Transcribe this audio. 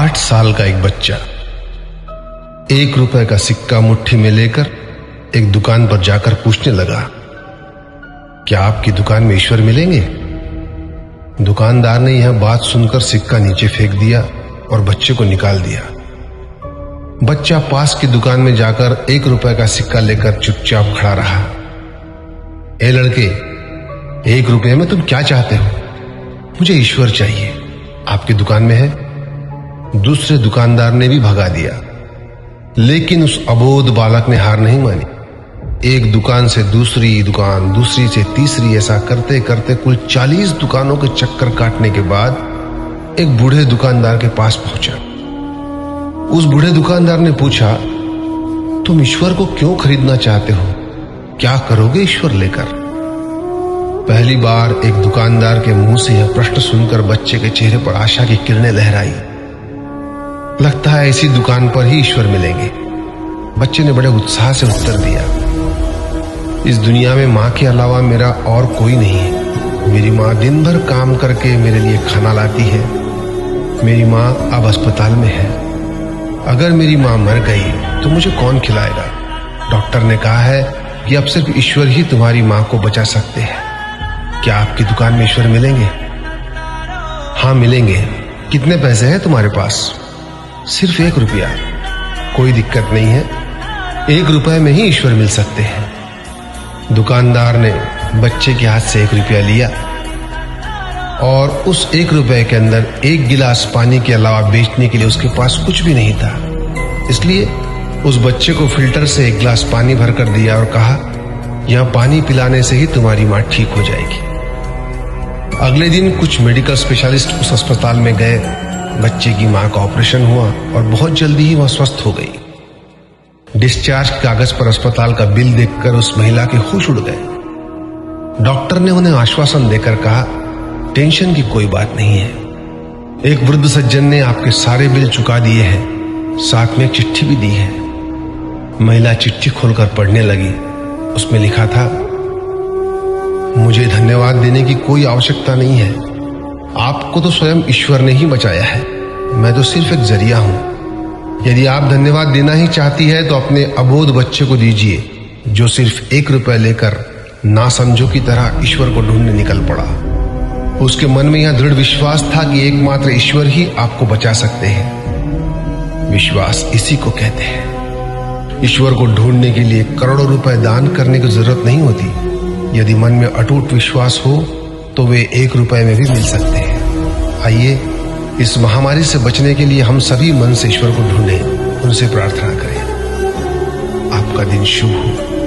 8 साल का एक बच्चा 1 रुपए का सिक्का मुट्ठी में लेकर एक दुकान पर जाकर पूछने लगा, क्या आपकी दुकान में ईश्वर मिलेंगे? दुकानदार ने यह बात सुनकर सिक्का नीचे फेंक दिया और बच्चे को निकाल दिया। बच्चा पास की दुकान में जाकर 1 रुपए का सिक्का लेकर चुपचाप खड़ा रहा। ए लड़के, 1 रुपए में तुम क्या चाहते हो? मुझे ईश्वर चाहिए, आपकी दुकान में है। दूसरे दुकानदार ने भी भगा दिया, लेकिन उस अबोध बालक ने हार नहीं मानी। एक दुकान से दूसरी दुकान, दूसरी से तीसरी, ऐसा करते करते कुल 40 दुकानों के चक्कर काटने के बाद एक बूढ़े दुकानदार के पास पहुंचा। उस बूढ़े दुकानदार ने पूछा, तुम ईश्वर को क्यों खरीदना चाहते हो? क्या करोगे ईश्वर लेकर? पहली बार एक दुकानदार के मुंह से यह प्रश्न सुनकर बच्चे के चेहरे पर आशा की किरणें लहराई। लगता है इसी दुकान पर ही ईश्वर मिलेंगे। बच्चे ने बड़े उत्साह से उत्तर दिया, इस दुनिया में मां के अलावा मेरा और कोई नहीं है। मेरी मां दिन भर काम करके मेरे लिए खाना लाती है। मेरी मां अब अस्पताल में है। अगर मेरी मां मर गई तो मुझे कौन खिलाएगा? डॉक्टर ने कहा है कि अब सिर्फ ईश्वर ही तुम्हारी मां को बचा सकते हैं। क्या आपकी दुकान में ईश्वर मिलेंगे? हाँ मिलेंगे। कितने पैसे हैं तुम्हारे पास? सिर्फ 1 रुपया। कोई दिक्कत नहीं है, 1 रुपए में ही ईश्वर मिल सकते हैं। दुकानदार ने बच्चे के हाथ से 1 रुपया लिया और उस 1 रुपए के अंदर 1 गिलास पानी के अलावा बेचने के लिए उसके पास कुछ भी नहीं था। इसलिए उस बच्चे को फिल्टर से 1 गिलास पानी भरकर दिया और कहा, यह पानी पिलाने से ही तुम्हारी मां ठीक हो जाएगी। अगले दिन कुछ मेडिकल स्पेशलिस्ट उस अस्पताल में गए। बच्चे की मां का ऑपरेशन हुआ और बहुत जल्दी ही वह स्वस्थ हो गई। डिस्चार्ज कागज पर अस्पताल का बिल देखकर उस महिला के होश उड़ गए। डॉक्टर ने उन्हें आश्वासन देकर कहा, टेंशन की कोई बात नहीं है। एक वृद्ध सज्जन ने आपके सारे बिल चुका दिए हैं, साथ में एक चिट्ठी भी दी है। महिला चिट्ठी खोलकर पढ़ने लगी। उसमें लिखा था, मुझे धन्यवाद देने की कोई आवश्यकता नहीं है। आपको तो स्वयं ईश्वर ने ही बचाया है। मैं तो सिर्फ एक जरिया हूं। यदि आप धन्यवाद देना ही चाहती है तो अपने अबोध बच्चे को दीजिए, जो सिर्फ 1 रुपए लेकर नासमझों की तरह ईश्वर को ढूंढने निकल पड़ा। उसके मन में यह दृढ़ विश्वास था कि एकमात्र ईश्वर ही आपको बचा सकते हैं। विश्वास इसी को कहते हैं। ईश्वर को ढूंढने के लिए करोड़ों रुपए दान करने की जरूरत नहीं होती। यदि मन में अटूट विश्वास हो तो वे 1 रुपए में भी मिल सकते हैं। आइए इस महामारी से बचने के लिए हम सभी मन से ईश्वर को ढूंढें, उनसे प्रार्थना करें। आपका दिन शुभ हो।